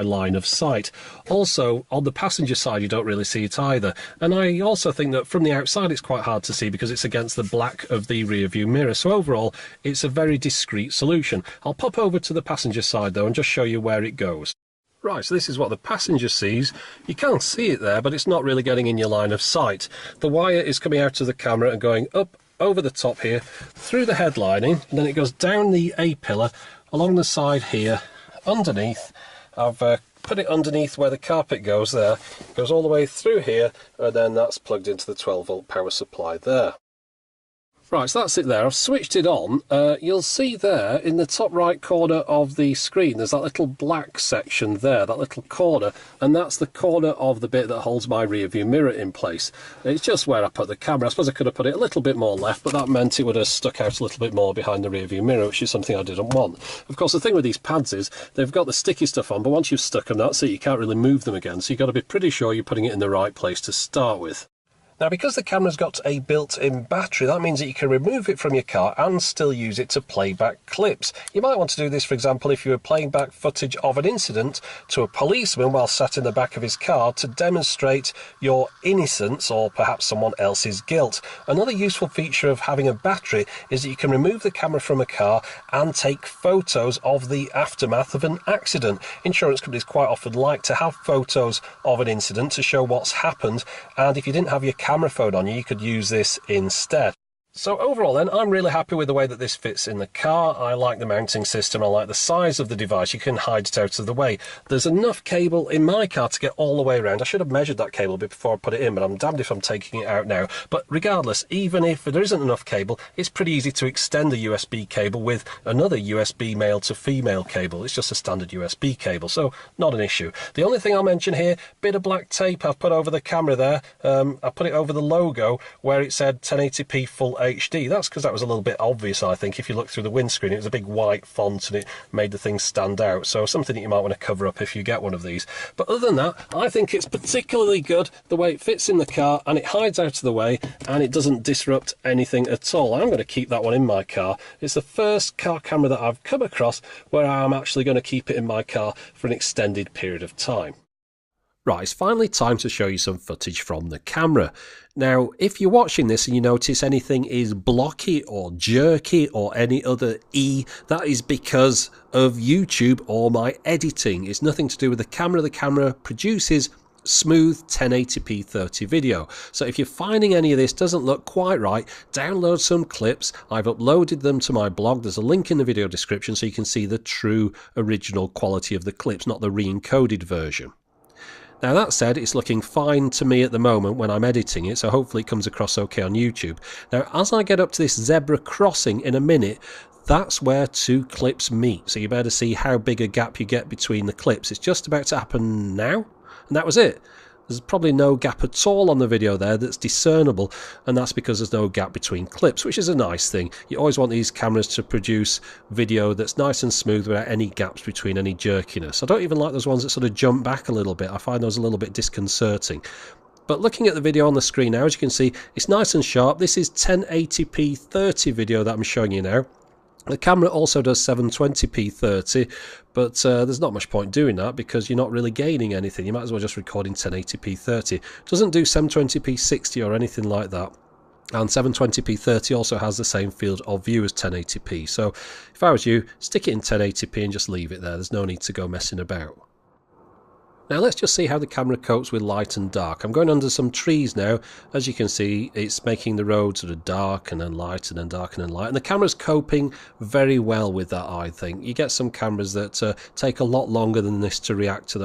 line of sight. Also, on the passenger side, you don't really see it either. And I also think that from the outside, it's quite hard to see because it's against the black of the rear view mirror. So overall, it's a very discreet solution. I'll pop over to the passenger side though and just show you where it goes. Right, so this is what the passenger sees. You can't see it there, but it's not really getting in your line of sight. The wire is coming out of the camera and going up over the top here, through the headlining, and then it goes down the A-pillar, along the side here, underneath. I've put it underneath where the carpet goes there. It goes all the way through here, and then that's plugged into the 12-volt power supply there. Right, so that's it there. I've switched it on. You'll see there in the top right corner of the screen, there's that little black section there, that little corner, and that's the corner of the bit that holds my rear view mirror in place. It's just where I put the camera. I suppose I could have put it a little bit more left, but that meant it would have stuck out a little bit more behind the rear view mirror, which is something I didn't want. Of course, the thing with these pads is they've got the sticky stuff on, but once you've stuck them, that's it. You can't really move them again, so you've got to be pretty sure you're putting it in the right place to start with. Now, because the camera's got a built-in battery, that means that you can remove it from your car and still use it to play back clips. You might want to do this, for example, if you were playing back footage of an incident to a policeman while sat in the back of his car to demonstrate your innocence or perhaps someone else's guilt. Another useful feature of having a battery is that you can remove the camera from a car and take photos of the aftermath of an accident. Insurance companies quite often like to have photos of an incident to show what's happened, and if you didn't have your camera phone on you could use this instead. So overall then, I'm really happy with the way that this fits in the car. I like the mounting system, I like the size of the device, you can hide it out of the way. There's enough cable in my car to get all the way around. I should have measured that cable before I put it in, but I'm damned if I'm taking it out now. But regardless, even if there isn't enough cable, it's pretty easy to extend a USB cable with another USB male to female cable. It's just a standard USB cable, so not an issue. The only thing I'll mention here, bit of black tape I've put over the camera there. I put it over the logo where it said 1080p full HD. That's because that was a little bit obvious, I think. If you look through the windscreen, it was a big white font and it made the thing stand out. So something that you might want to cover up if you get one of these. But other than that, I think it's particularly good the way it fits in the car, and it hides out of the way and it doesn't disrupt anything at all. I'm going to keep that one in my car. It's the first car camera that I've come across where I'm actually going to keep it in my car for an extended period of time. Right, it's finally time to show you some footage from the camera. Now, if you're watching this and you notice anything is blocky or jerky or any other that is because of YouTube or my editing. It's nothing to do with the camera. The camera produces smooth 1080p 30 video. So if you're finding any of this doesn't look quite right, download some clips. I've uploaded them to my blog. There's a link in the video description so you can see the true original quality of the clips, not the re-encoded version. Now that said, it's looking fine to me at the moment when I'm editing it, so hopefully it comes across okay on YouTube. Now as I get up to this zebra crossing in a minute, that's where two clips meet, so you better see how big a gap you get between the clips. It's just about to happen now, and that was it. There's probably no gap at all on the video there that's discernible, and that's because there's no gap between clips, which is a nice thing. You always want these cameras to produce video that's nice and smooth without any gaps between any jerkiness. I don't even like those ones that sort of jump back a little bit. I find those a little bit disconcerting. But looking at the video on the screen now, as you can see, it's nice and sharp. This is 1080p 30 video that I'm showing you now. The camera also does 720p 30, but there's not much point doing that because you're not really gaining anything. You might as well just record in 1080p 30. It doesn't do 720p 60 or anything like that. And 720p 30 also has the same field of view as 1080p. So if I was you, stick it in 1080p and just leave it there. There's no need to go messing about. Now let's just see how the camera copes with light and dark. I'm going under some trees now. As you can see, it's making the road sort of dark and then light and then dark and then light. And the camera's coping very well with that, I think. You get some cameras that take a lot longer than this to react to